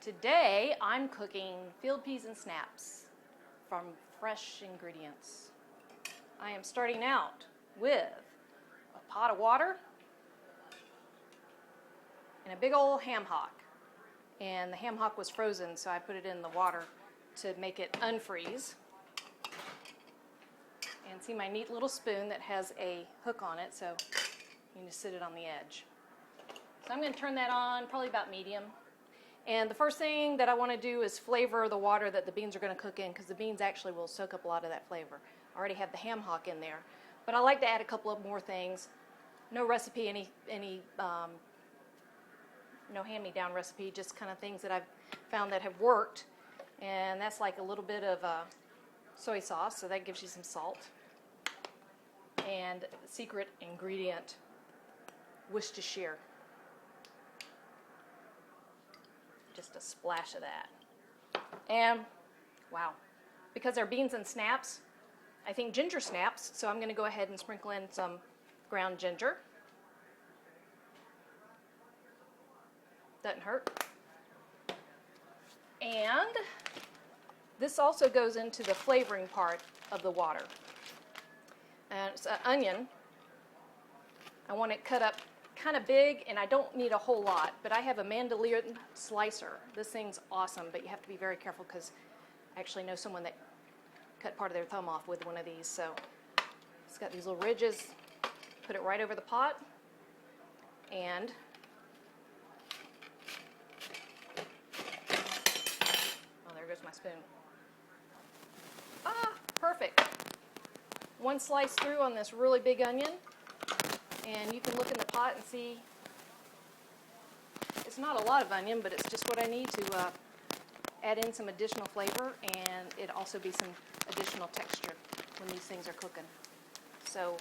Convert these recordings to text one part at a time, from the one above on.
Today I'm cooking field peas and snaps from fresh ingredients. I am starting out with a pot of water and a big old ham hock. And the ham hock was frozen, so I put it in the water to make it unfreeze. And see my neat little spoon that has a hook on it, so you can just sit it on the edge. So I'm going to turn that on, probably about medium. And the first thing that I want to do is flavor the water that the beans are going to cook in, because the beans actually will soak up a lot of that flavor. I already have the ham hock in there, but I like to add a couple of more things. No recipe, no hand-me-down recipe, just kind of things that I've found that have worked. And that's like a little bit of soy sauce, so that gives you some salt. And secret ingredient, Worcestershire. Just a splash of that. And wow, because they're beans and snaps, I think ginger snaps, so I'm going to go ahead and sprinkle in some ground ginger. Doesn't hurt. And this also goes into the flavoring part of the water. And it's an onion. I want it cut up kind of big, and I don't need a whole lot, but I have a mandolin slicer. This thing's awesome, but you have to be very careful because I actually know someone that cut part of their thumb off with one of these. So it's got these little ridges. Put it right over the pot, and oh, there goes my spoon. Ah, perfect. One slice through on this really big onion. And you can look in the pot and see it's not a lot of onion, but it's just what I need to add in some additional flavor, and it also be some additional texture when these things are cooking. So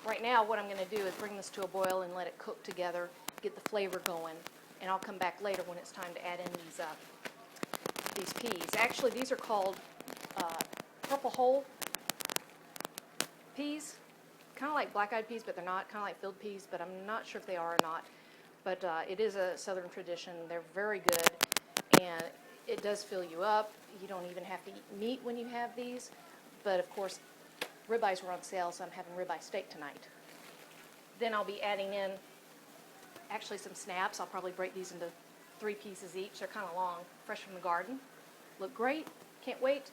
right now what I'm going to do is bring this to a boil and let it cook together, get the flavor going, and I'll come back later when it's time to add in these peas. Actually, these are called purple hull peas. Kind of like black-eyed peas, but they're not. Kind of like field peas, but I'm not sure if they are or not. But it is a southern tradition. They're very good, and it does fill you up. You don't even have to eat meat when you have these. But of course, ribeyes were on sale, so I'm having ribeye steak tonight. Then I'll be adding in actually some snaps. I'll probably break these into 3 pieces each. They're kind of long, fresh from the garden. Look great. Can't wait.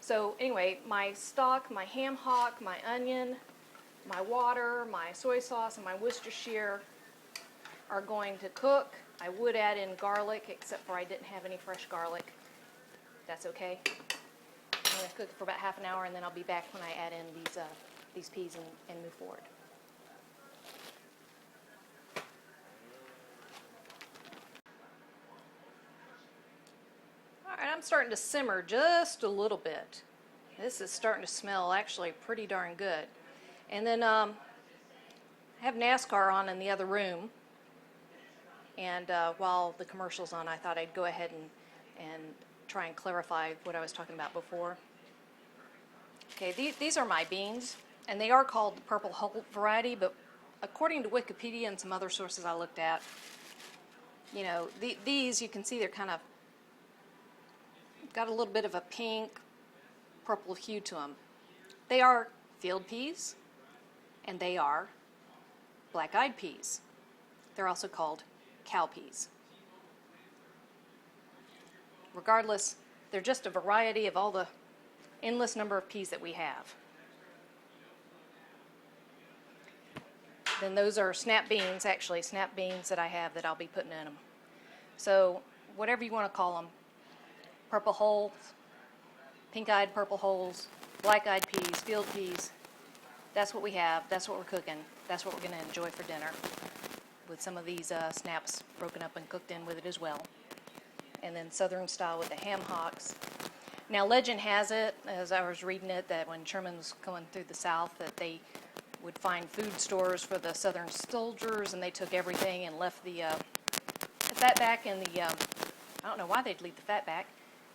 So anyway, my stock, my ham hock, my onion, my water, my soy sauce, and my Worcestershire are going to cook. I would add in garlic, except for I didn't have any fresh garlic. That's okay. I'm going to cook it for about half an hour, and then I'll be back when I add in these peas and move forward. All right, I'm starting to simmer just a little bit. This is starting to smell actually pretty darn good. And then I have NASCAR on in the other room, and while the commercial's on, I thought I'd go ahead and try and clarify what I was talking about before. Okay, these are my beans, and they are called the purple hull variety, but according to Wikipedia and some other sources I looked at, you know, these, you can see they're kind of got a little bit of a pink, purple hue to them. They are field peas, and they are black-eyed peas. They're also called cowpeas. Regardless, they're just a variety of all the endless number of peas that we have. Then those are snap beans, actually, snap beans that I have that I'll be putting in them. So whatever you want to call them, purple hulls, pink-eyed purple hulls, black-eyed peas, field peas, that's what we have. That's what we're cooking. That's what we're going to enjoy for dinner, with some of these snaps broken up and cooked in with it as well. And then southern style with the ham hocks. Now legend has it, as I was reading it, that when Sherman was going through the South, that they would find food stores for the southern soldiers, and they took everything and left the fat back and I don't know why they'd leave the fat back,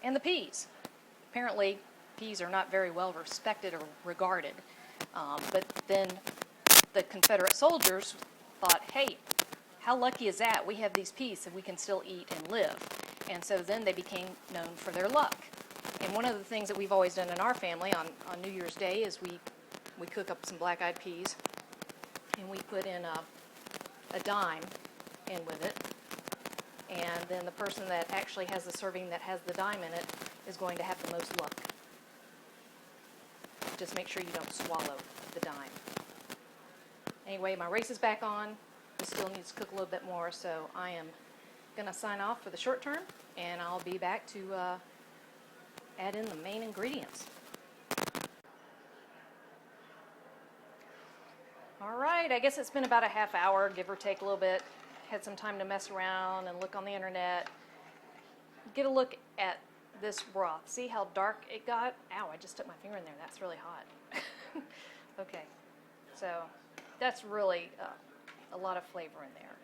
and the peas. Apparently peas are not very well respected or regarded. But then the Confederate soldiers thought, hey, how lucky is that? We have these peas that we can still eat and live. And so then they became known for their luck. And one of the things that we've always done in our family on New Year's Day is we cook up some black-eyed peas, and we put in a dime in with it. And then the person that actually has the serving that has the dime in it is going to have the most luck. Just make sure you don't swallow the dime. Anyway, my race is back on. This still needs to cook a little bit more, so I am going to sign off for the short term, and I'll be back to add in the main ingredients. All right, I guess it's been about a half hour, give or take a little bit. Had some time to mess around and look on the internet. Get a look at this broth. See how dark it got? Ow, I just stuck my finger in there. That's really hot. Okay, so that's really a lot of flavor in there.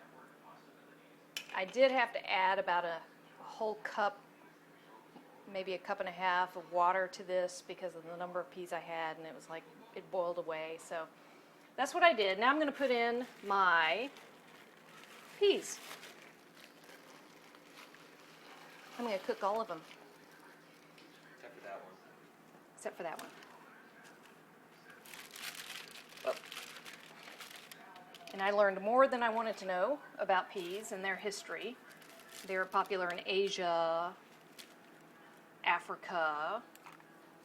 I did have to add about a whole cup, maybe a cup and a half of water to this because of the number of peas I had, and it was like it boiled away. So that's what I did. Now I'm going to put in my peas. I'm going to cook all of them. Except for that one. Except for that one. Oh. And I learned more than I wanted to know about peas and their history. They're popular in Asia, Africa,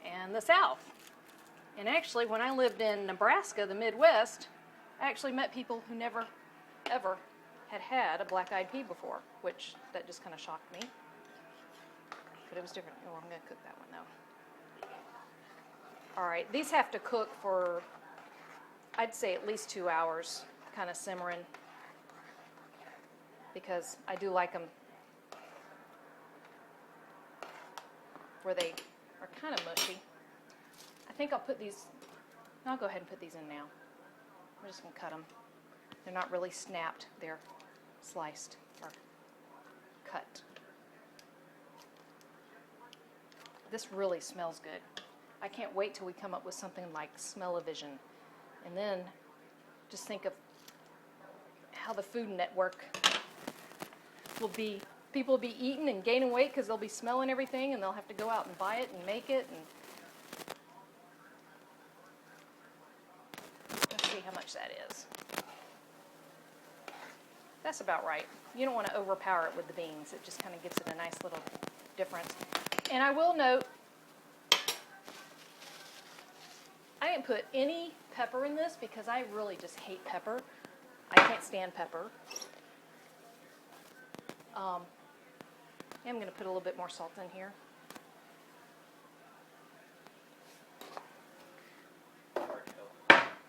and the South. And actually, when I lived in Nebraska, the Midwest, I actually met people who never, ever had a black-eyed pea before, which that just kind of shocked me. But it was different. Oh, I'm going to cook that one, though. All right, these have to cook for, I'd say, at least 2 hours, kind of simmering, because I do like them where they are kind of mushy. I think I'll put these, I'll go ahead and put these in now. I'm just going to cut them. They're not really snapped, they're sliced or cut. This really smells good. I can't wait till we come up with something like smell-o-vision. And then just think of how the Food Network will be, people will be eating and gaining weight because they'll be smelling everything, and they'll have to go out and buy it and make it. And let's see how much that is. That's about right. You don't want to overpower it with the beans. It just kind of gives it a nice little difference. And I will note, I didn't put any pepper in this because I really just hate pepper. I can't stand pepper. I'm going to put a little bit more salt in here.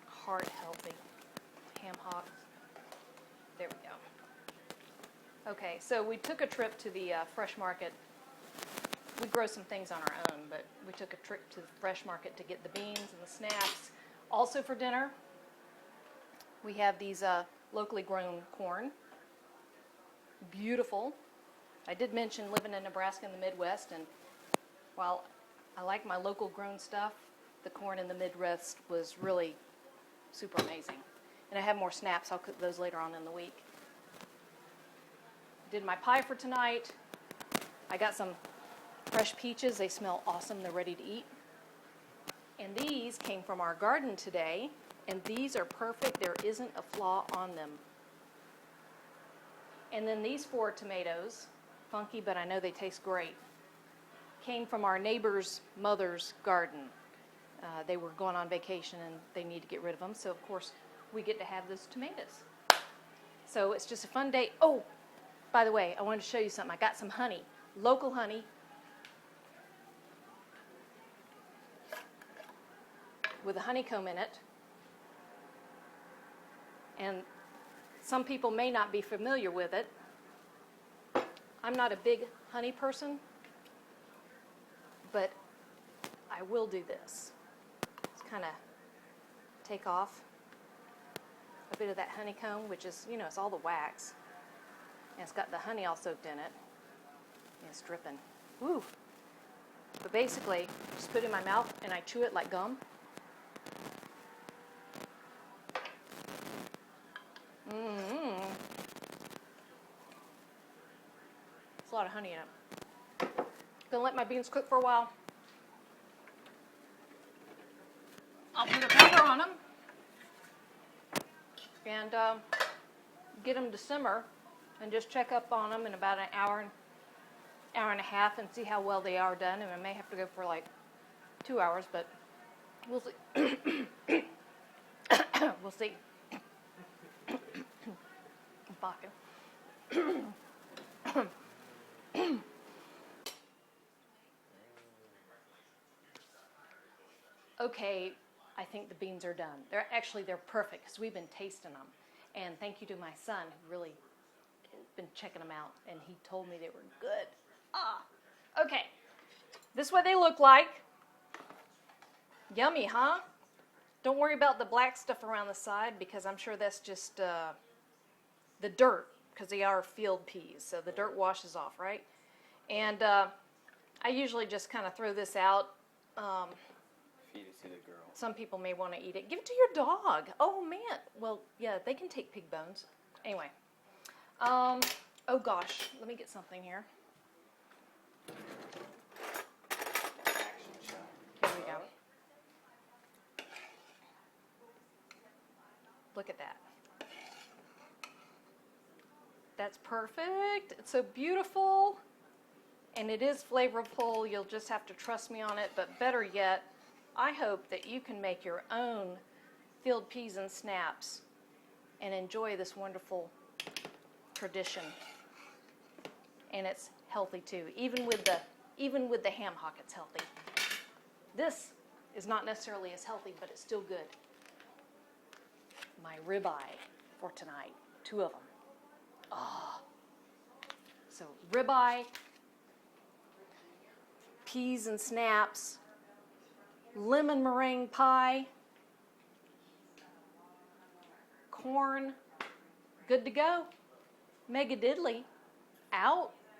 Heart healthy. Ham hock. There we go. Okay, so we took a trip to the fresh market. We grow some things on our own, but we took a trip to the fresh market to get the beans and the snaps. Also for dinner, we have these locally grown corn. Beautiful. I did mention living in Nebraska in the Midwest, and while I like my local grown stuff, the corn in the Midwest was really super amazing. And I have more snaps. I'll cook those later on in the week. Did my pie for tonight. I got some fresh peaches. They smell awesome. They're ready to eat. And these came from our garden today, and these are perfect. There isn't a flaw on them. And then these 4 tomatoes, funky, but I know they taste great, came from our neighbor's mother's garden. They were going on vacation, and they need to get rid of them, so of course we get to have those tomatoes. So it's just a fun day. Oh, by the way, I wanted to show you something. I got some honey, local honey, with a honeycomb in it. And some people may not be familiar with it. I'm not a big honey person, but I will do this. Just kind of take off a bit of that honeycomb, which is, you know, it's all the wax. And it's got the honey all soaked in it. And it's dripping. Woo! But basically, just put it in my mouth and I chew it like gum. It's a lot of honey in it. Gonna let my beans cook for a while. I'll put a cover on them and get them to simmer, and just check up on them in about an hour and a half, and see how well they are done. And I may have to go for like 2 hours, but we'll see. We'll see. I'm barking. Okay, I think the beans are done. They're perfect because we've been tasting them. And thank you to my son who really has been checking them out, and he told me they were good. Okay. This is what they look like. Yummy, huh? Don't worry about the black stuff around the side, because I'm sure that's just the dirt, because they are field peas, so the dirt washes off, right? And I usually just kind of throw this out. Feed it to the girl. Some people may want to eat it. Give it to your dog. Oh, man. Well, yeah, they can take pig bones. Anyway. Oh, gosh. Let me get something here. Action shot. Here we go. Look at that. That's perfect. It's so beautiful. And it is flavorful. You'll just have to trust me on it. But better yet, I hope that you can make your own field peas and snaps and enjoy this wonderful tradition. And it's healthy too. Even with the ham hock, it's healthy. This is not necessarily as healthy, but it's still good. My ribeye for tonight, 2 of them. So ribeye, peas and snaps, lemon meringue pie, corn, good to go. Mega diddly, out.